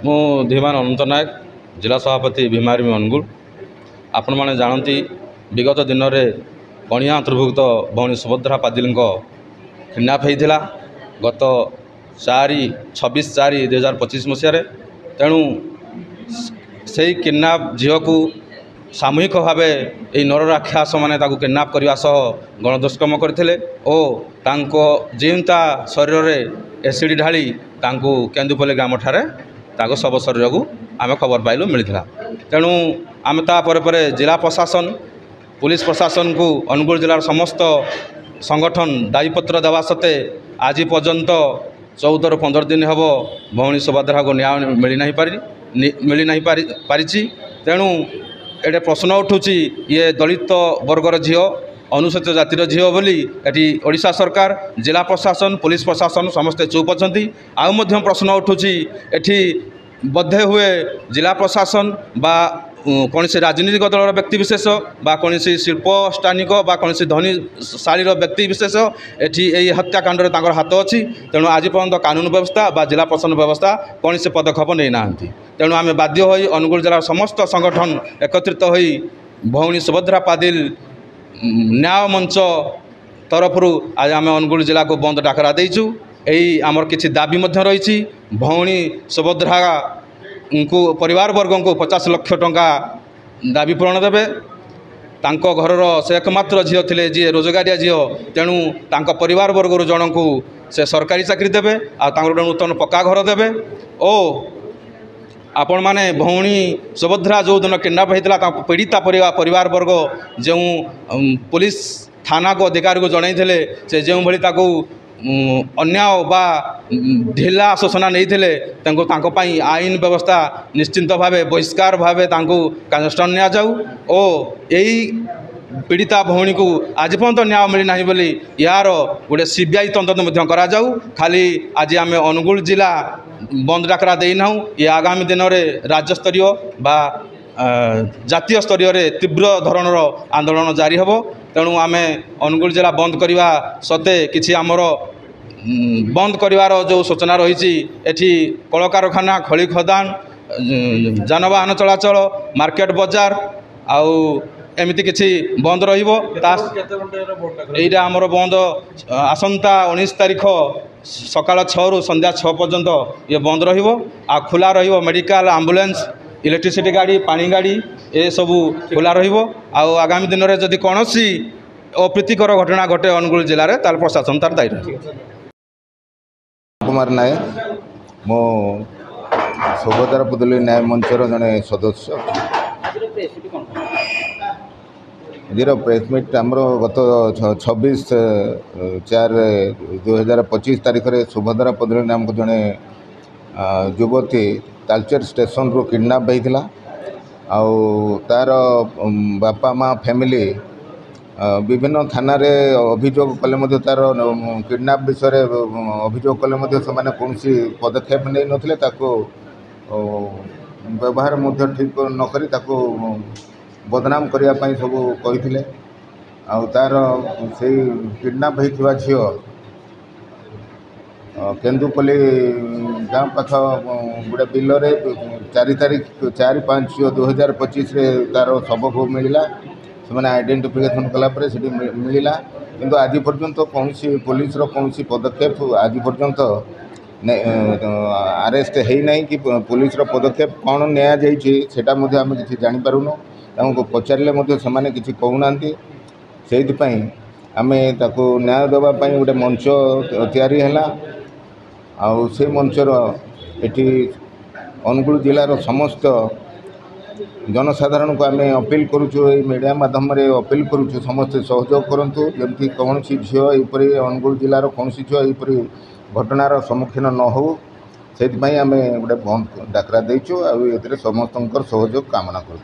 मु धीमान अनंत नायक जिला सभापति भीमारी अनुगुल। आपण मैंने जानती विगत दिन में कणिया अंतर्भुक्त भौणी सुभद्रा पादिल किडनाप होता गत 26/4/2025 मसीह। तेणु से किडनाप झील को सामूहिक भाव ये नरराक्षस मैंने किडनाप करने सह गणदुष्कर्म करते जीवंता शरीर में एसिड ढाली केन्दुपल्ली ग्राम ठारे शव शरीर को आम खबर पाइलु मिलता। तेणु आम तापर जिला प्रशासन पुलिस प्रशासन को अनुगुल जिलार समस्त संगठन दायीपत्र देवा सत्ते आज पर्यंत 14 ରୁ 15 दिन हम भौणी सुभद्रा को न्याय मिल ना पारी। तेणु ये प्रश्न उठुची ये दलित वर्गर झील अनुसूचित जातिर झील बोली एटी ओडिशा सरकार जिला प्रशासन पुलिस प्रशासन समस्ते चुप अच्छा। आउ प्रश्न उठुची एटी बधे हुए जिला प्रशासन बा कौन से राजनीतिक दलर व्यक्तिशेष बा कौन शिल्प स्थानिक बा कौन धनीशालीर व्यक्तिशेष एटी हत्याकांड हाथ अच्छी। तेणु आज पर्यंत कानून व्यवस्था बा जिला प्रशासन व्यवस्था कौन से पदक्षेप नहीं ना। तेणु आम बाध्य हो अनुगुल जिलार समस्त संगठन एकत्रित हो भौणी सुभद्रा पादिल न्याय मंच तरफ आज आम अनुगुल जिला को बंद डाकरा देचु। यही आमर किसी दाबी रही भौणी सुभद्रा को परिवार वर्ग को 50 लाख टंका दाबी पूरण देवे। घरर से एकमात्र झील थे जी रोजगारिया झील। तेणु परिवार वर्ग जन को से सरकारी चाकरी देवे आ नूतन पक्का घर देवे। ओ आपण मैंने भौणी सुभद्रा जो दिन किडनाप होता पीड़िता परिवार वर्ग जो पुलिस थाना को अधिकारी को जनई से जो भली अन्याय बा ढिला सूचना नहीं आईन व्यवस्था निश्चिंत भाव बहिष्कार भाव कार्यानुष्ठान नि जाऊ ओ यही पीड़िता भौणी को आज पर्यंत न्याय मिलना बोली यार गोटे सीबीआई तदंत करा जाऊ। खाली आज आम अनुगुल जिला बंद डाकरा देना ये आगामी दिन में राज्यस्तरीय बा जातीय स्तरीय तीव्र धरणर आंदोलन जारी हम। तेणु आम अनुगुल जिला बंद करने सत्ते किसी आमर बंद करार जो सूचना रही कल कारखाना खली खदान जानवाहन चलाचल मार्केट बजार आउ एमती किसी बंद रहा आमर बंद आसंता 19 तारीख सकाल 6 ରୁ संध्या 6 पर्यंत ये बंद खुला मेडिकल एम्बुलेंस इलेक्ट्रिसिटी गाड़ी पानी गाड़ी ये सबू खुला आगामी दिन में जदि कौन अप्रीतिकर घटना घटे अनुगुल जिले में ताल प्रशासन तार दायी रही। कुमार नायक मो सुभद्रा पादिल न्याय मंचर जड़े सदस्य। एजर प्रेसमिट आमर गत 26/4/2025 तारीख में सुभद्रा पादिल नाम को जड़े युवती तालचेर स्टेशन रू किडनाप होता तार बापा माँ फैमिली विभिन्न थाना रे अभियोग कले तार किडनाप विषय अभियोग कले कौन पदक्षेप नहीं नथिले व्यवहार ठीक नक बदनाम करने सब कही तार से किडनाप होता झील केन्दुपल्ली गाँव पाख गोटे बिल 4/5/2025 तार शव को मिलला से आइडेंटिफिकेशन कलापर से मिलला किंतु आज पर्यंत कौन पुलिस कौन पदक्षेप आज पर्यंत अरेस्ट है ना कि पुलिस पदक्षेप कौन निटा आम कि जापारूँ पचारे कि कहूना से आम न्याय देवाई गोटे मंच तैयारी है आउ से मंचर एटी अनुगुल जिलार समस्त जनसाधारण को आम अपील करुचु मीडिया माध्यम अपील करुचु समस्ते सहयोग करूँ जमी कौन झील यपरी अनुगुल जिलार कौन झील यपरी घटनार सम्मुखीन न हो से आम गोटे बंद डाकरा देचु आ समस्त सहयोग कामना करुँ।